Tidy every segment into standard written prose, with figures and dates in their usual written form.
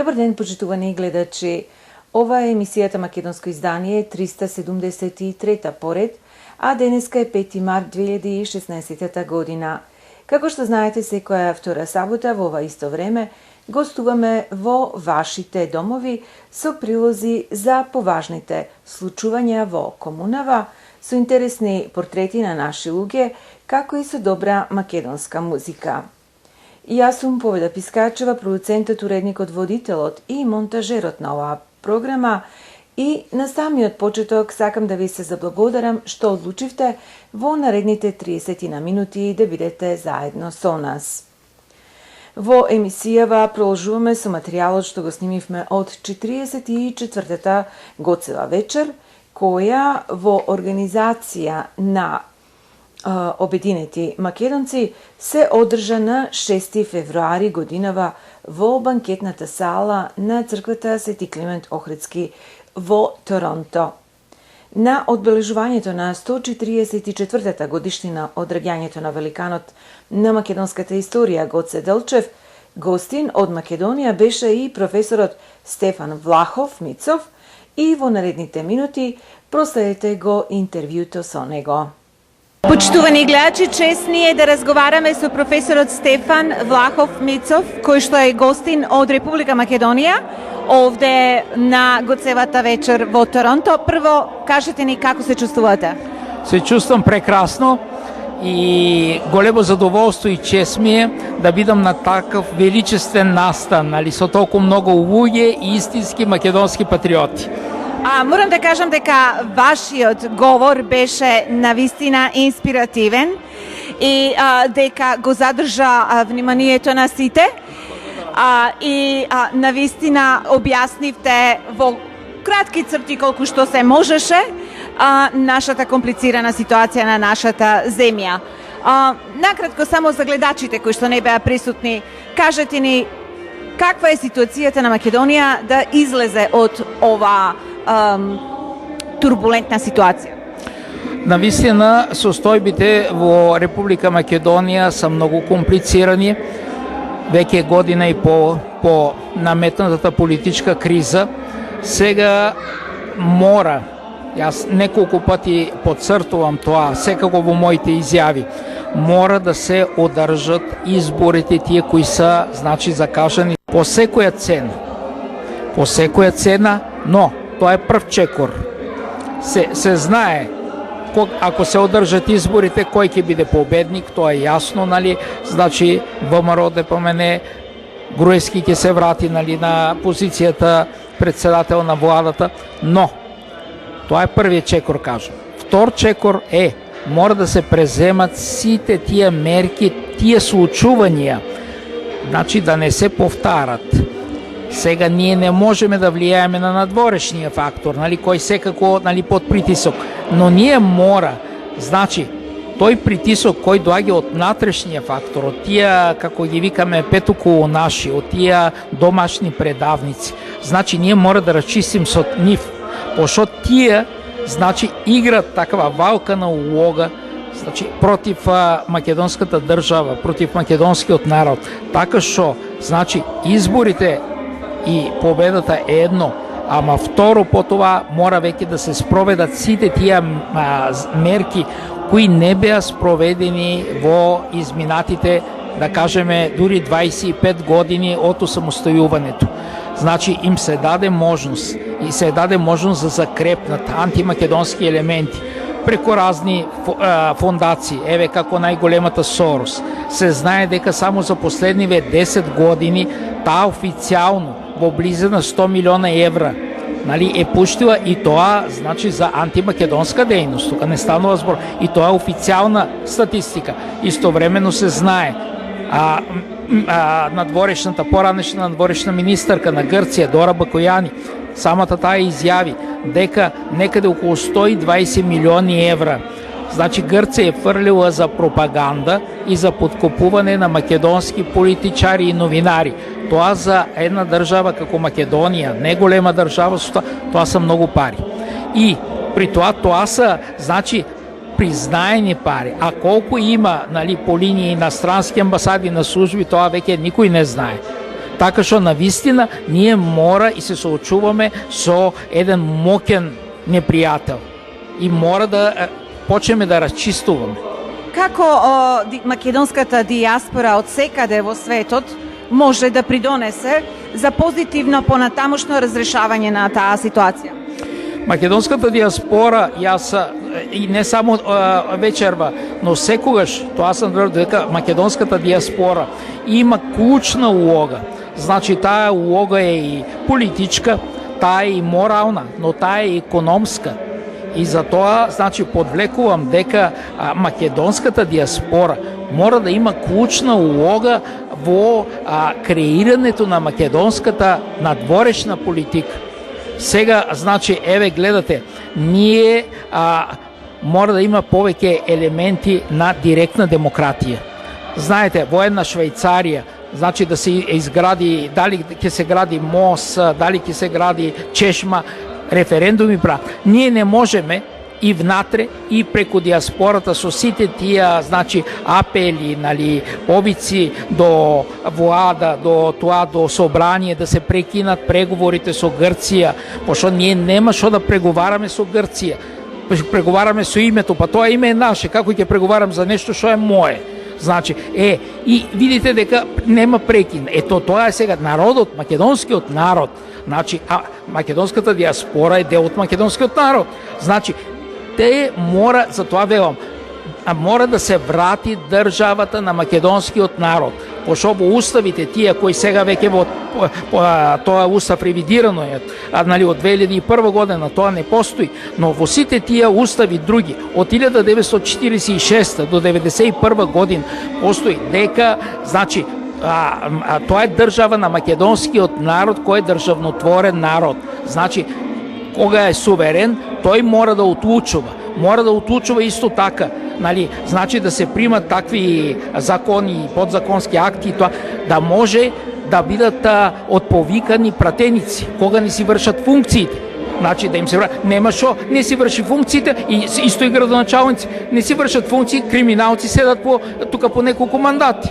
Добар ден, почитувани гледачи. Ова е емисијата Македонско издание 373 поред, а денеска е 5 март 2016 година. Како што знаете, секоја втора сабота во ова исто време гостуваме во вашите домови со прилози за поважните случувања во комунава, со интересни портрети на наши луѓе, како и со добра македонска музика. Јас сум Поведа Пискачева, продуцентот, уредникот, водителот и монтажерот на оваа програма, и на самиот почеток сакам да ви се заблагодарам што одлучивте во наредните 30 на минути да бидете заедно со нас. Во емисијава продолжуваме со материјалот што го снимивме од 44-та Гоцева вечер, која во организација на Обединети македонци се одржа на 6 февруари годинава во банкетната сала на црквата Свети Климент Охридски во Торонто. На одбележувањето на 144-та годишнина од раѓањето на великанот на македонската историја Гоце Делчев, гостин од Македонија беше и професорот Стефан Влахов Мицов, и во наредните минути проследете го интервјуто со него. Почитувани гледачи, чест ни е да разговараме со професорот Стефан Влахов Мицов, кој што е гостин од Република Македонија, овде на Гоцевата вечер во Торонто. Прво, кажете ни како се чувствувате? Се чувствам прекрасно и големо задоволство и чест ми е да бидам на таков величествен настан, со толку многу луѓе и истински македонски патриоти. Морам да кажам дека вашиот говор беше навистина инспиративен и дека го задржа вниманието на сите и навистина објаснивте во кратки црти колку што се можеше нашата комплицирана ситуација на нашата земја. Накратко само за гледачите кои што не беа присутни, кажете ни каква е ситуацијата на Македонија да излезе од ова турбулентна ситуација? Навистина, состојбите во Република Македонија се многу комплицирани. Веќе година и по наметнатата политичка криза. Сега мора, јас неколку пати подцртувам тоа, секако во моите изјави, мора да се одржат изборите тие кои се, закажани по секоја цена. По секоја цена, но тоа е прв чекор. Се знае, ако се одржат изборите, кој ќе биде победник, тоа е јасно, ВМРО ДПМН, Груевски ќе се врати, на позицијата председател на владата, но тоа е првиот чекор, кажам. Втор чекор е, мора да се преземат сите тие мерки, тие случувања, да не се повтарат. Сега ние не можеме да влијаеме на надворешниот фактор, кој секако под притисок, но ние мора, тој притисок кој доаѓа од внатрешниот фактор, од тие, како ги викаме, петоколонаши, од тие домашни предавници, ние мора да рачистим со нив, пошто тие, играт такава валкана улога, против македонската држава, против македонскиот народ, така што, изборите и победата е едно, ама второ по това мора веќе да се спроведат сите тие мерки кои не беа спроведени во изминатите, да кажеме, дури 25 години од осамостојувањето. Им се даде можност и се даде можност да закрепнат антимакедонски елементи преку разни фондации, еве како најголемата Сорос. Се знае дека само за последниве 10 години таа официјално во близо на 100 милиона евра е пуштила, и тоа за антимакедонска дејност. Тука не станува збор, и тоа е официјална статистика. Истовремено се знае поранешна надворешна министарка на Грција Дора Бакојани, самата таа изјави дека некаде околу 120 милиони евра Грција е фрлила за пропаганда и за подкупување на македонски политичари и новинари. Тоа за една држава како Македонија, не голема држава, тоа се многу пари. И при тоа се, признаени пари. А колку има, по линија инострански амбасади на служби, тоа веќе никој не знае. Така што навистина ние мора и се соочуваме со еден моќен непријател и мора да почнеме да расчистуваме. Како македонската дијаспора од секаде во светот може да придонесе за позитивно понатамошно разрешавање на таа ситуација? Македонската диаспора, јас и не само вечерва, но секогаш, тоа сам верувам дека македонската диаспора има клучна улога. Значи таа улога е и политичка, таа е и морална, но таа е и економска. И затоа, значи, подвлекувам дека македонската диаспора мора да има клучна улога во креирането на македонската надворешна политика. Сега, значи, еве гледате, ние мора да има повеќе елементи на директна демократија. Знаете, во една Швајцарија, значи да се изгради, дали ќе се гради мост, дали ќе се гради чешма, референдуми прават. Ние не можеме и внатре и преку диаспората со сите тие, значи, апели, нали, повици до влада, до тоа, до собрание да се прекинат преговорите со Грција, пошто ние нема што да преговараме со Грција. Преговараме со името, па тоа име е наше, како ќе преговарам за нешто што е мое? Значи, и видите дека нема прекин. Ето тоа е сега народот, македонскиот народ. Значи, македонската диаспора е дел од македонскиот народ. Значи, те мора, за тоа велам, мора да се врати државата на македонскиот народ. Пошто во уставите тие кои сега веќе во тоа устав ревидирано е, нали, од 2001 година тоа не постои, но во сите тие устави други од 1946 до 1991 година постои дека, значи, тоа е држава на македонскиот народ кој е државнотворен народ. Значи, кога е суверен, тој мора да одлучува. Мора да одлучува исто така, нали, значи да се примат такви закони, подзаконски акти, тоа да може да бидат отповикани пратеници кога не си вршат функциите. Значи да им се нема што не си врши функциите и исто и градоначалници не си вршат функции, криминалци седат тука по неколку мандати.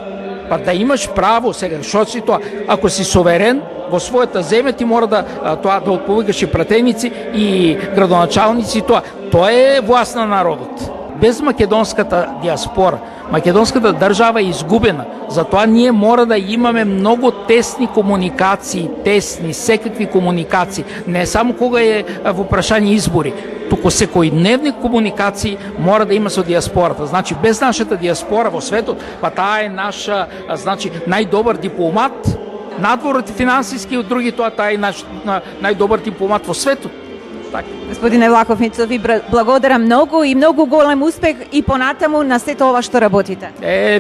Па да имаш право сега, што си тоа? Ако си суверен во својата земја, ти мора да тоа да отповикаш и пратеници и градоначалници, тоа е власт на народот. Без македонската диаспора, македонската држава е изгубена. Затоа ние мора да имаме многу тесни комуникации, тесни, секакви комуникации, не само кога е во прашање избори, туку секојдневни комуникации мора да има со диаспората. Значи, без нашата диаспора во светот, па таа е наша, значи, најдобар дипломат, надвор од финансиски, од други тоа таа е наш најдобар дипломат во светот. Так. Господине Влаховница, ви благодарам многу и многу голем успех и понатаму на сето ова што работите.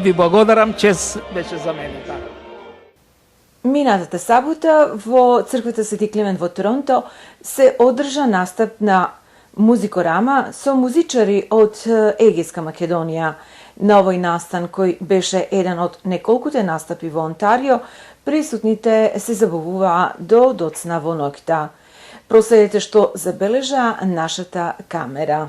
Ви благодарам, чест беше за мене. Так. Минатата сабота во црквата Свети Климент во Торонто се одржа настап на музикорама со музичари од Егејска Македонија. На овој настан, кој беше еден од неколкуте настапи во Онтарио, присутните се забавуваа до доцна во ноќта. Проследете што забележа нашата камера.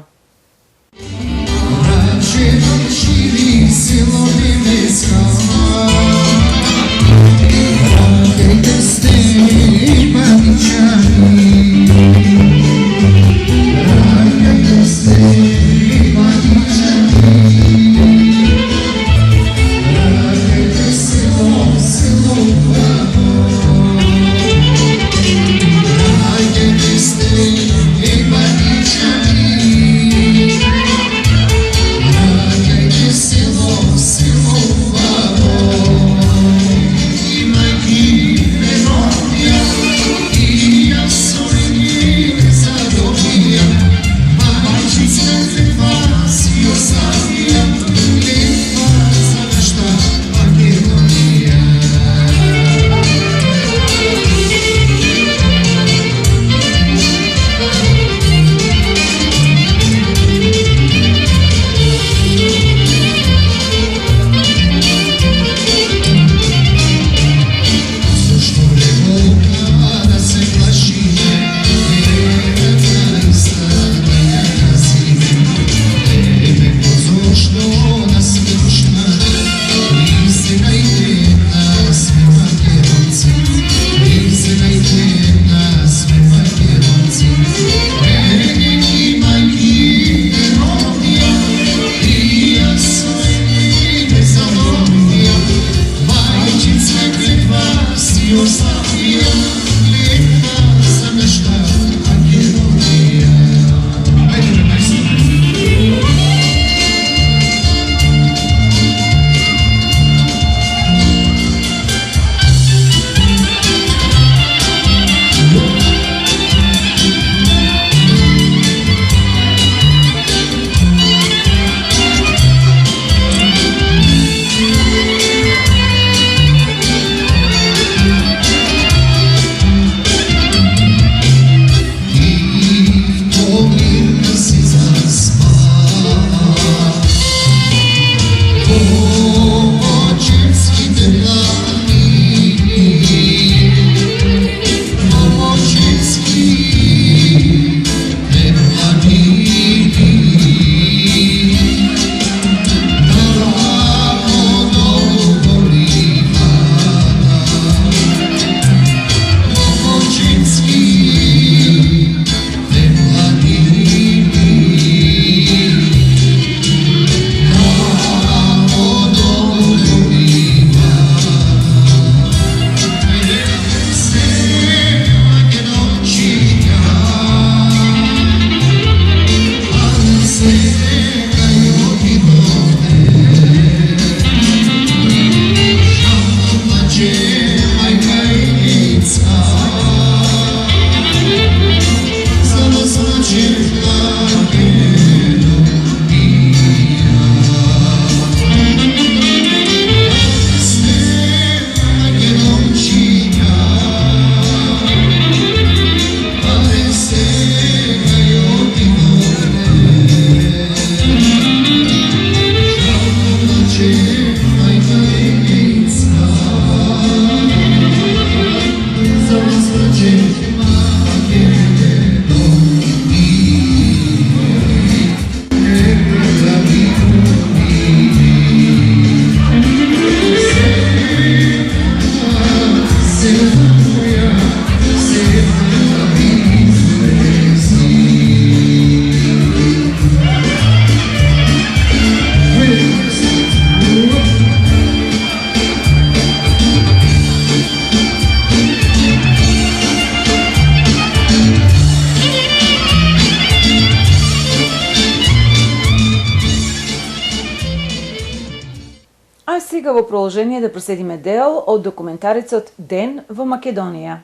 во продолжение да проследиме дел од документарецот Ден во Македонија.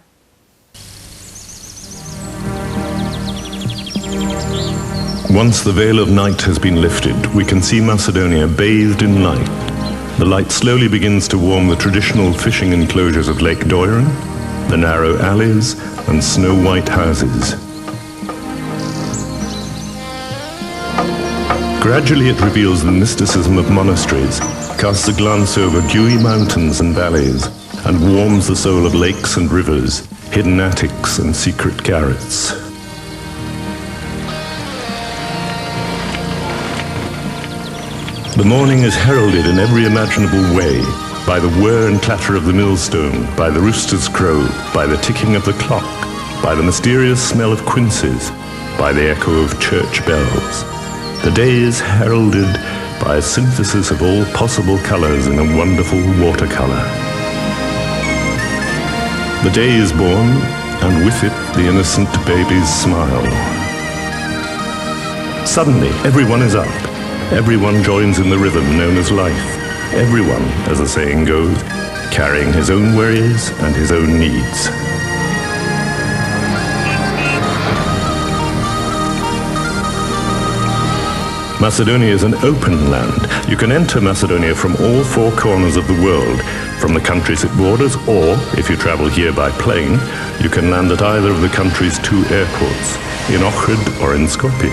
Once the veil of night has been lifted, we can see Macedonia bathed in light. The light slowly begins to warm the traditional fishing enclosures of Lake Doiran, the narrow alleys and snow-white houses. Gradually it reveals the mysticism of monasteries, casts a glance over dewy mountains and valleys, and warms the soul of lakes and rivers, hidden attics and secret garrets. The morning is heralded in every imaginable way, by the whir and clatter of the millstone, by the rooster's crow, by the ticking of the clock, by the mysterious smell of quinces, by the echo of church bells. The day is heralded by a synthesis of all possible colors in a wonderful watercolor. The day is born, and with it the innocent baby's smile. Suddenly, everyone is up. Everyone joins in the rhythm known as life. Everyone, as the saying goes, carrying his own worries and his own needs. Macedonia is an open land. You can enter Macedonia from all four corners of the world, from the countries it borders, or, if you travel here by plane, you can land at either of the country's two airports, in Ohrid or in Skopje.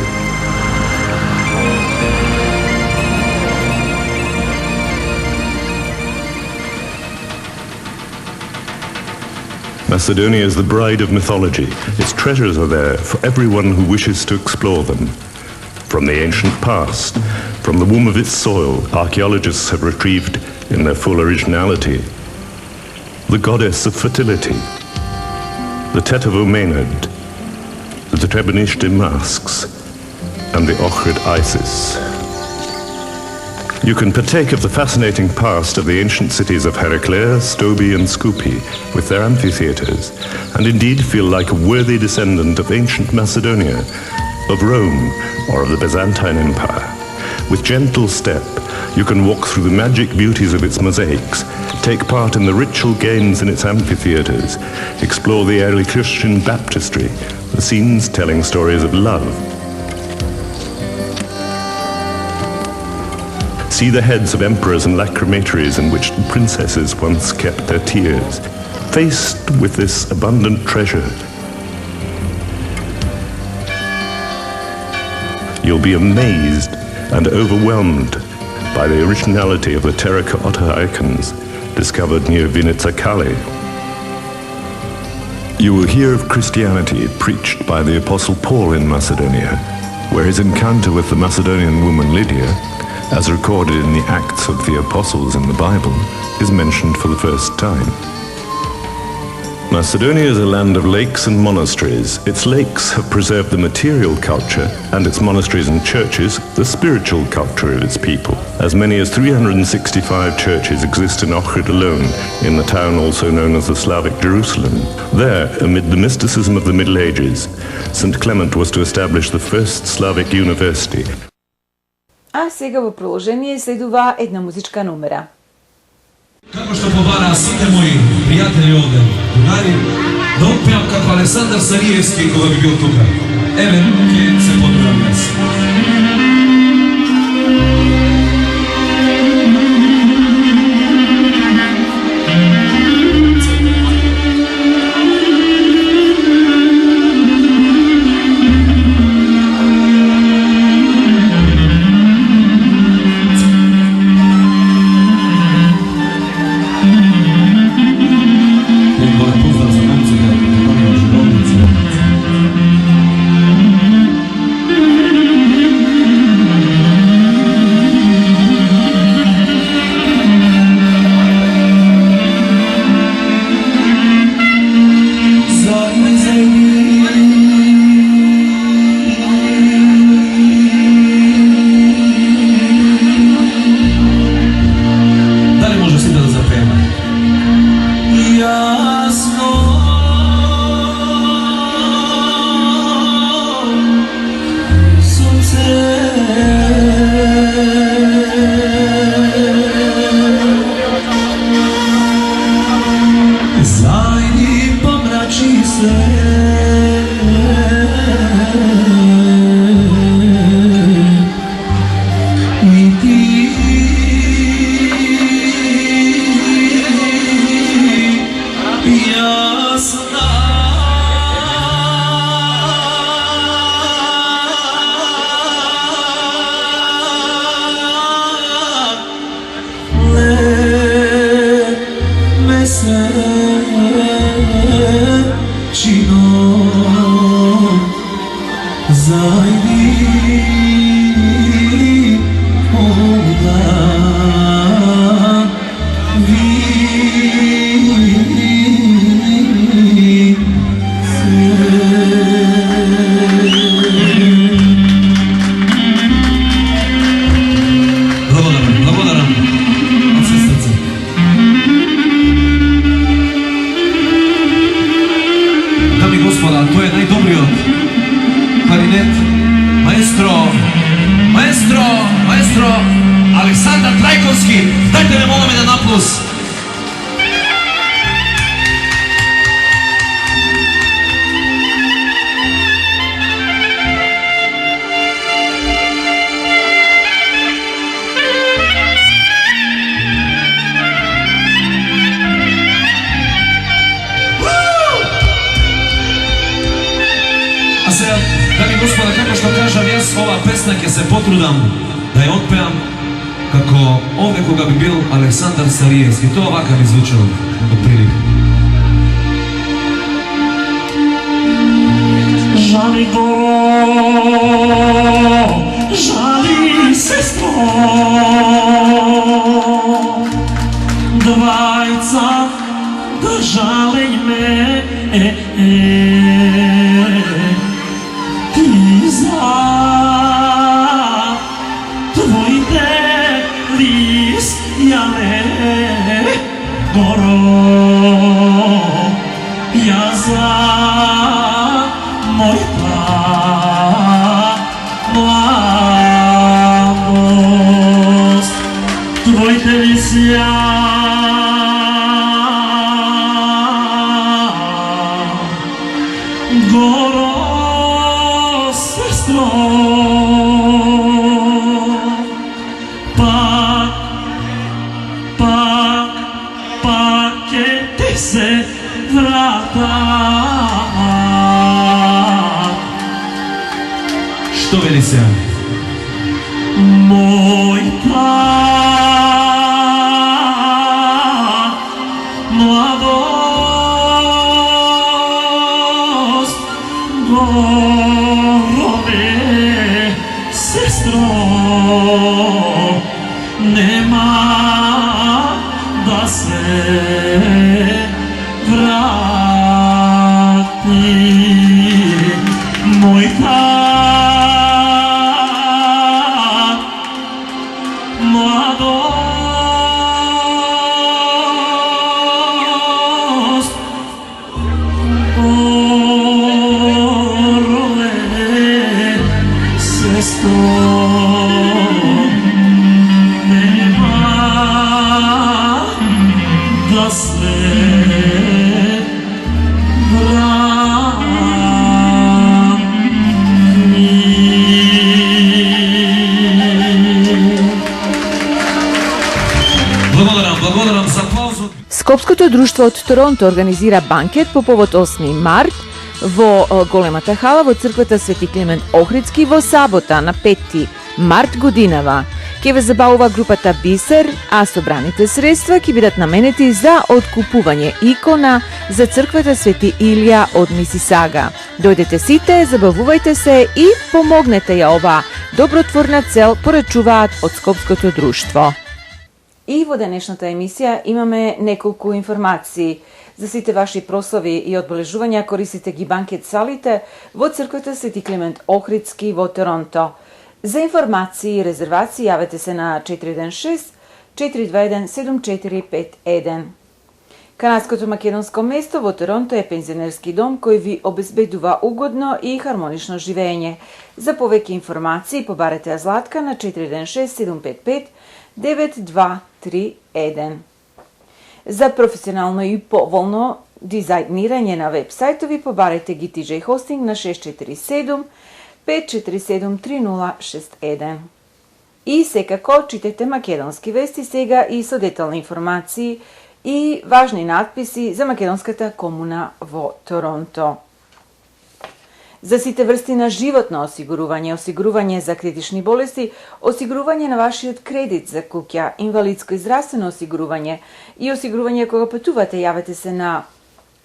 Macedonia is the bride of mythology. Its treasures are there for everyone who wishes to explore them. From the ancient past, from the womb of its soil, archaeologists have retrieved, in their full originality, the goddess of fertility, the Tetovo Maenad, the Treblinka masks, and the Ohrid Isis. You can partake of the fascinating past of the ancient cities of Heraclea, Stobi and Skopje with their amphitheatres, and indeed feel like a worthy descendant of ancient Macedonia, of Rome or of the Byzantine Empire. With gentle step, you can walk through the magic beauties of its mosaics, take part in the ritual games in its amphitheatres, explore the early Christian baptistry, the scenes telling stories of love. See the heads of emperors and lacrimatories in which princesses once kept their tears. Faced with this abundant treasure, you'll be amazed and overwhelmed by the originality of the terracotta icons discovered near Vinica Kali. You will hear of Christianity preached by the Apostle Paul in Macedonia, where his encounter with the Macedonian woman Lydia, as recorded in the Acts of the Apostles in the Bible, is mentioned for the first time. Macedonia is a land of lakes and monasteries. Its lakes have preserved the material culture, and its monasteries and churches the spiritual culture of its people. As many as 365 churches exist in Ohrid alone, in the town also known as the Slavic Jerusalem. There, amid the mysticism of the Middle Ages, St. Clement was to establish the first Slavic university. А сега во продолжение следува една музичка номера. Како што побара сите мои пријатели овде, другари, да отпеам како Александар Сариевски кога би бил тука. Еве, ќе се подбирам днес. srećinom zajdi oda Благодарам od sve srca. Dami i gospoda, to je najdobri od klarinet, maestro Aleksandar Trajkovski. Dajte me molim jedan aplauz. A сега, дами и господа, како што кажам, јас ова песна ќе се потрудам да ја отпеам како овде кога би бил Александар Сариевски. Тоа вака би звучало отприлика. Žali goro, žali sestro, dvajca da žali me, ti za tvojte list jane goro, ja za moj mladost, tvoj delisja goro sestro, pak će ti se vratat. Што вели сега? Moj mladost, gorove sestro, nema da se vrati. Moj mladost, orove sestro, nema da se Благодарам за аплаузот. Скопското друштво од Торонто организира банкет по повод 8 март во големата хала во црквата Свети Климент Охридски во сабота на 5 март годинава. Ке ве забавува групата Бисер, а собраните средства ќе бидат наменети за откупување икона за црквата Свети Илија од Мисисага. Дојдете сите, забавувајте се и помогнете ја ова добротворна цел, порачуваат од Скопското друштво. И во денешната емисија имаме неколку информации. За сите ваши прослави и одбележувања користите ги банкет салите во црквата Свети Климент Охридски во Торонто. За информации и резервации јавете се на 416-421-7451. Канадското македонско место во Торонто е пензионерски дом кој ви обезбедува угодно и хармонично живење. За повеќе информации побарете ја Златка на 416-755-9231. За професионално и поволно дизајнирање на веб-сајтови побарете ги TJ Hosting на 647-547-3061. И секако читете македонски вести сега и со детални информации и важни надписи за македонската комуна во Торонто. за сите врсти на животно осигурување за критични болести, осигурување на вашиот кредит за куќа, инвалидско и здравствено осигурување и осигурување кога патувате, јавете се на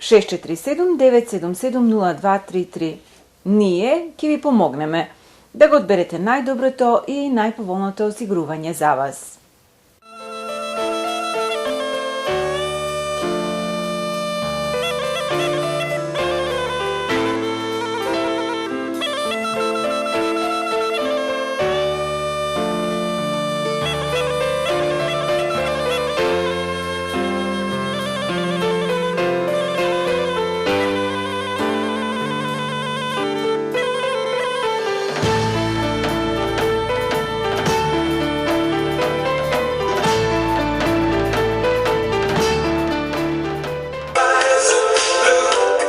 647-977-0233. Ние ќе ви помогнеме да го одберете најдоброто и најповолното осигурување за вас.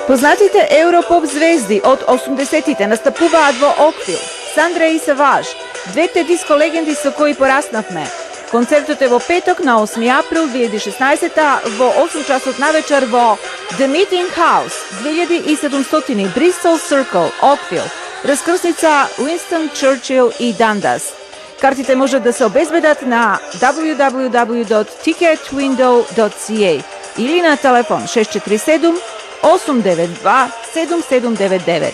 Познатите европоп звезди од 80-тите настапуваат во Оквил, Сандра и Саваж, двете диско легенди со кои пораснавме. Концертот е во петок на 8 април 2016 во 8 часот навечер во The Meeting House, 2700 Bristol Circle, Оквил, раскрсница Уинстон Чърчил и Дандас. Картите можат да се обезбедат на www.ticketwindow.ca или на телефон 647-892-7799.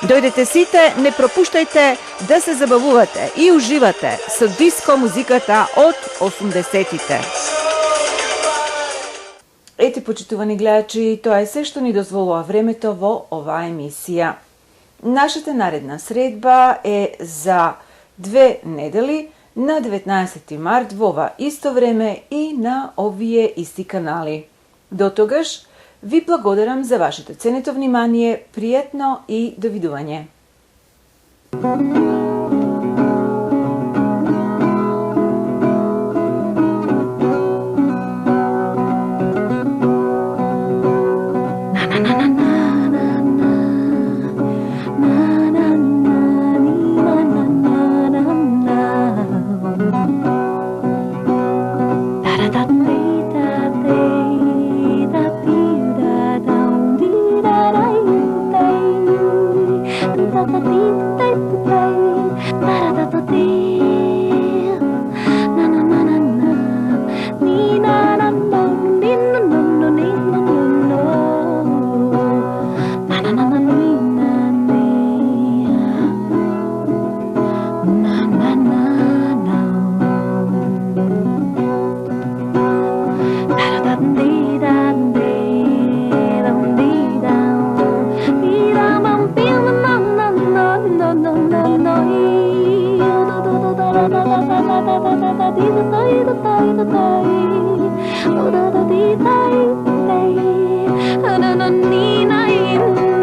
Дојдете сите, не пропуштајте да се забавувате и уживате со диско музиката од 80-тите. Ете, почитувани гледачи, тоа е се што ни дозволува времето во оваа емисија. Нашата наредна средба е за 2 недели на 19 март во ова исто време и на овие исти канали. До тогаш, ви благодарам за вашето ценето внимание, пријатно и довидување.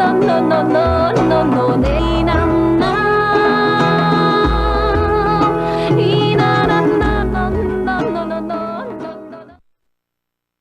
No, no, no, no, no, no.